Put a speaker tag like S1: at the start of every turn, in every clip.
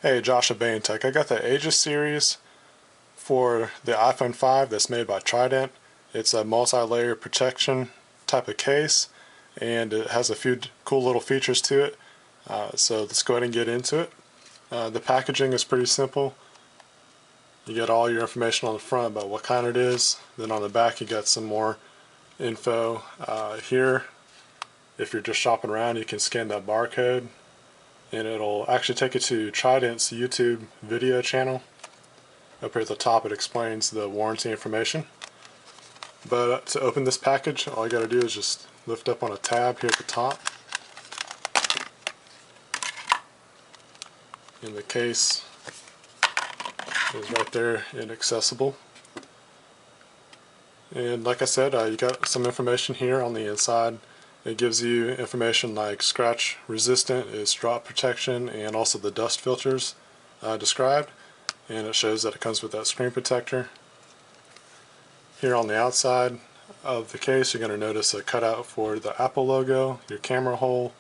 S1: Hey, Josh of Tech. I got the Aegis Series for the iPhone 5 that's made by Trident. It's a multi-layer protection type of case, and it has a few cool little features to it. So let's go ahead and get into it. The packaging is pretty simple. You get all your information on the front about what kind it is. Then on the back you got some more info. Here, if you're just shopping around, you can scan that barcode and it'll actually take you to Trident's YouTube video channel. Up here at the top it explains the warranty information. But to open this package, all you gotta do is just lift up on a tab here at the top. And the case is right there and accessible. And like I said, you got some information here on the inside. It gives you information like scratch resistant, its drop protection, and also the dust filters described. And it shows that it comes with that screen protector. Here on the outside of the case, you're going to notice a cutout for the Apple logo, your camera hole,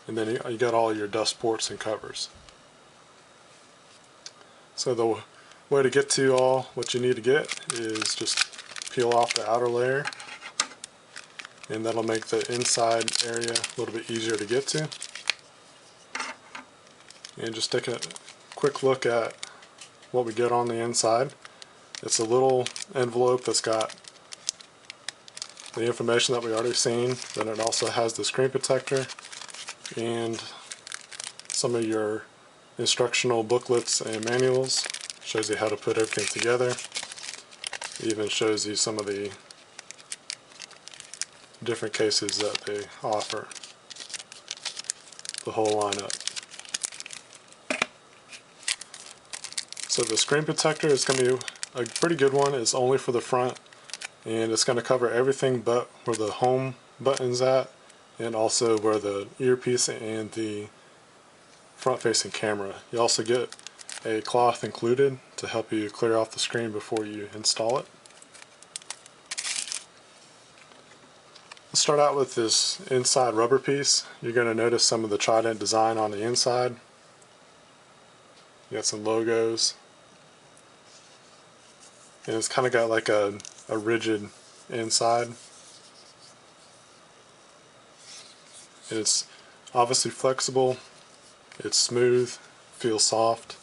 S1: and then you got all your dust ports and covers. So the way to get to all what you need to get is just peel off the outer layer, and that'll make the inside area a little bit easier to get to. And just take a quick look at what we get on the inside. It's a little envelope that's got the information that we already seen. Then it also has the screen protector and some of your instructional booklets and manuals. Shows you how to put everything together. It even shows you some of the different cases that they offer. The whole lineup. So the screen protector is going to be a pretty good one. It's only for the front, and it's going to cover everything but where the home button's at, and also where the earpiece and the front-facing camera. You also get a cloth included to help you clear off the screen before you install it. Let's start out with this inside rubber piece. You're going to notice some of the Trident design on the inside. You got some logos. And it's kind of got like a rigid inside. It's obviously flexible. It's smooth, feels soft.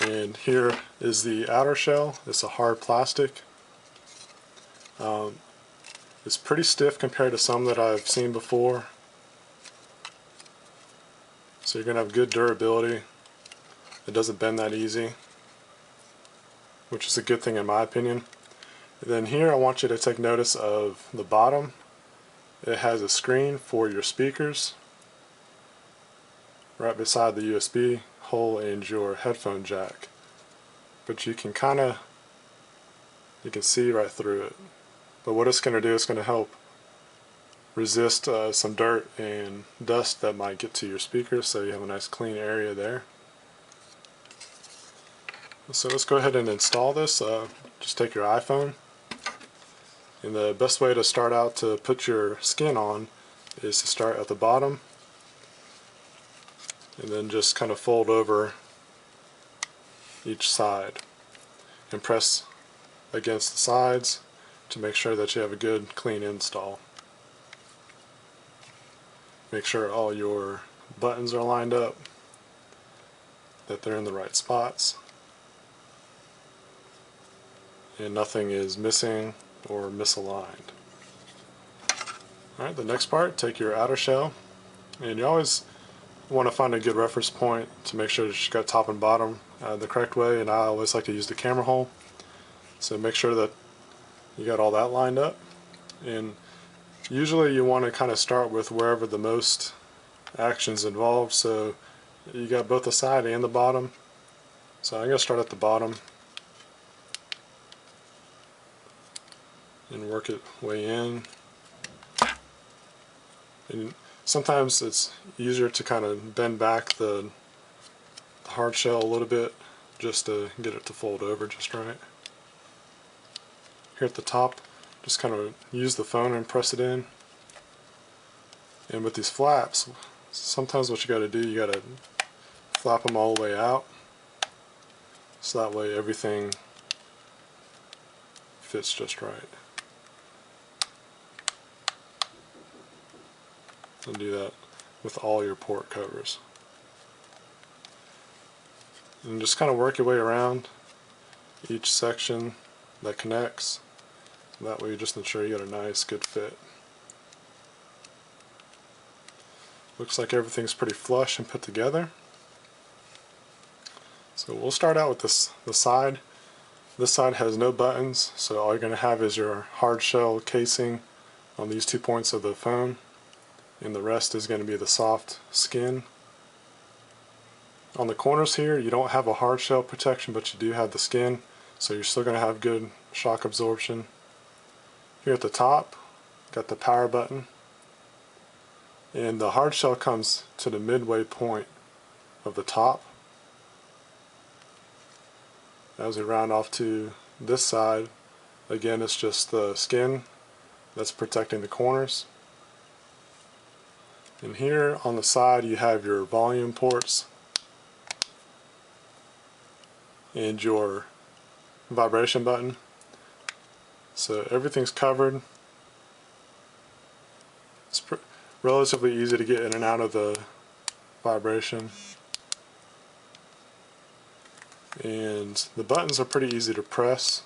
S1: And here is the outer shell. It's a hard plastic. It's pretty stiff compared to some that I've seen before. So you're going to have good durability. It doesn't bend that easy, which is a good thing in my opinion. And then here I want you to take notice of the bottom. It has a screen for your speakers right beside the USB hole and your headphone jack. But you can see right through it. But what it's going to do is going to help resist some dirt and dust that might get to your speakers, so you have a nice clean area there. So let's go ahead and install this. Just take your iPhone, and the best way to start out to put your skin on is to start at the bottom and then just kind of fold over each side and press against the sides to make sure that you have a good clean install. Make sure all your buttons are lined up, that they're in the right spots, and nothing is missing or misaligned. Alright, the next part, take your outer shell, and you always want to find a good reference point to make sure that you got top and bottom the correct way, and I always like to use the camera hole. So make sure that you got all that lined up, and usually you want to kind of start with wherever the most action's involved. So you got both the side and the bottom. So I'm going to start at the bottom and work it way in. And sometimes it's easier to kind of bend back the hard shell a little bit just to get it to fold over just right. Here at the top, just kind of use the phone and press it in. And with these flaps, Sometimes what you got to do, you got to flap them all the way out, so that way everything fits just right. And do that with all your port covers. And just kind of work your way around each section that connects. That way you just ensure you got a nice, good fit. Looks like everything's pretty flush and put together. So we'll start out with the side. This side has no buttons, so all you're going to have is your hard shell casing on these 2 points of the phone, and the rest is going to be the soft skin. On the corners here, you don't have a hard shell protection, but you do have the skin, so you're still going to have good shock absorption. Here at the top, got the power button, and the hard shell comes to the midway point of the top. As we round off to this side, again it's just the skin that's protecting the corners. And here on the side you have your volume ports and your vibration button. So everything's covered. It's relatively easy to get in and out of the vibration. And the buttons are pretty easy to press.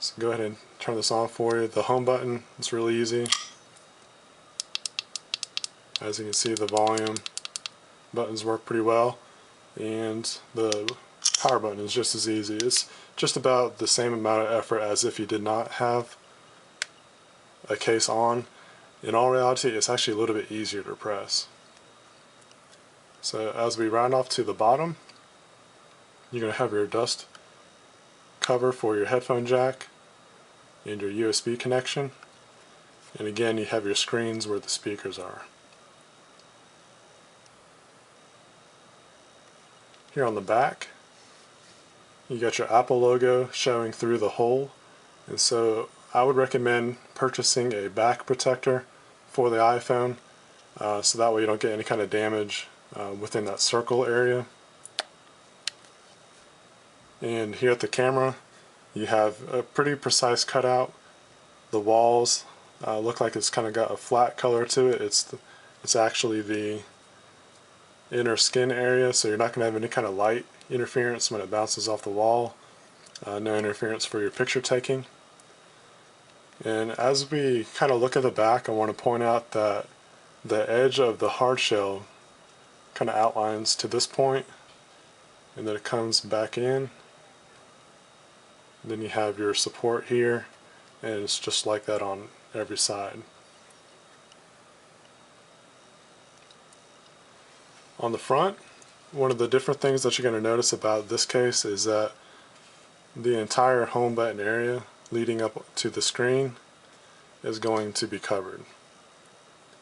S1: So go ahead and turn this on for you. The home button is really easy. As you can see, the volume buttons work pretty well. And the power button is just as easy. It's just about the same amount of effort as if you did not have a case on. In all reality, it's actually a little bit easier to press. So as we round off to the bottom, you're going to have your dust cover for your headphone jack and your USB connection. And again, you have your screens where the speakers are. Here on the back, you got your Apple logo showing through the hole. And so I would recommend purchasing a back protector for the iPhone, so that way you don't get any kind of damage within that circle area. And here at the camera, you have a pretty precise cutout. The walls look like it's kind of got a flat color to it. It's actually the inner skin area, so you're not going to have any kind of light interference when it bounces off the wall. No interference for your picture taking. And as we kind of look at the back, I want to point out that the edge of the hard shell kind of outlines to this point, and then it comes back in. Then you have your support here, and it's just like that on every side. On the front, one of the different things that you're going to notice about this case is that the entire home button area leading up to the screen is going to be covered.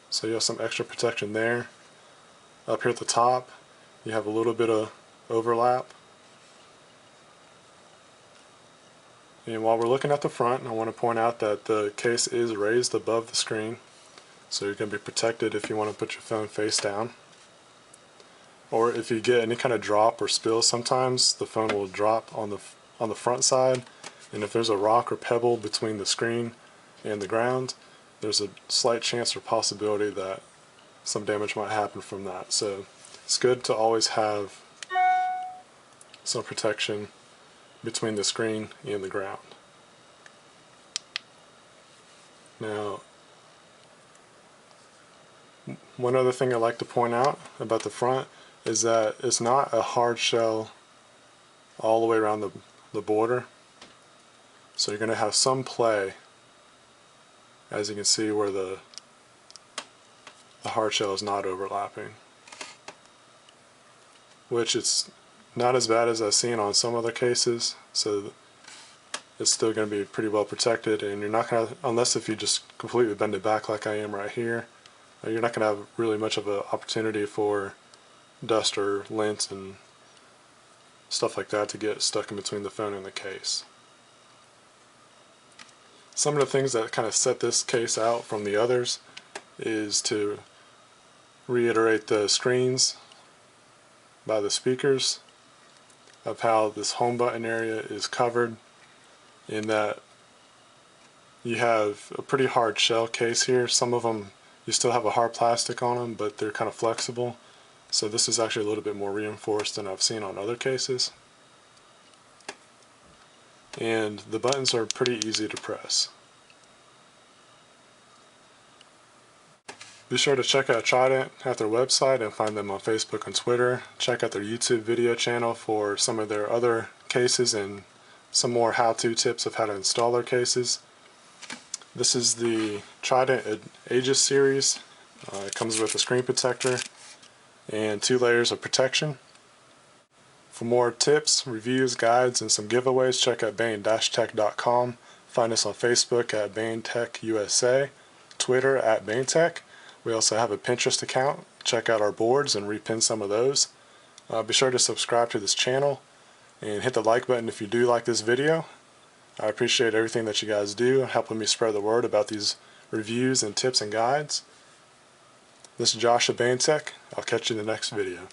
S1: So you have some extra protection there. Up here at the top, you have a little bit of overlap. And while we're looking at the front, I want to point out that the case is raised above the screen, so you're going to be protected if you want to put your phone face down. Or if you get any kind of drop or spill, sometimes the phone will drop on the front side, and if there's a rock or pebble between the screen and the ground, there's a slight chance or possibility that some damage might happen from that. So it's good to always have some protection between the screen and the ground. Now, one other thing I'd like to point out about the front is that it's not a hard shell all the way around the border. So you're going to have some play, as you can see, where the hard shell is not overlapping. Which it's not as bad as I've seen on some other cases, so it's still going to be pretty well protected, and you're not going to, unless if you just completely bend it back like I am right here, you're not going to have really much of an opportunity for dust or lint and stuff like that to get stuck in between the phone and the case. Some of the things that kind of set this case out from the others is to reiterate the screens by the speakers of how this home button area is covered, in that you have a pretty hard shell case here. Some of them you still have a hard plastic on them, but they're kind of flexible. So this is actually a little bit more reinforced than I've seen on other cases. And the buttons are pretty easy to press. Be sure to check out Trident at their website and find them on Facebook and Twitter. Check out their YouTube video channel for some of their other cases and some more how-to tips of how to install their cases. This is the Trident Aegis Series. It comes with a screen protector and 2 layers of protection. For more tips, reviews, guides, and some giveaways, check out bain-tech.com. Find us on Facebook at baintech.USA, Twitter at baintech. We also have a Pinterest account. Check out our boards and repin some of those. Be sure to subscribe to this channel and hit the like button if you do like this video. I appreciate everything that you guys do, helping me spread the word about these reviews and tips and guides. This is Josh at BainTech. I'll catch you in the next video.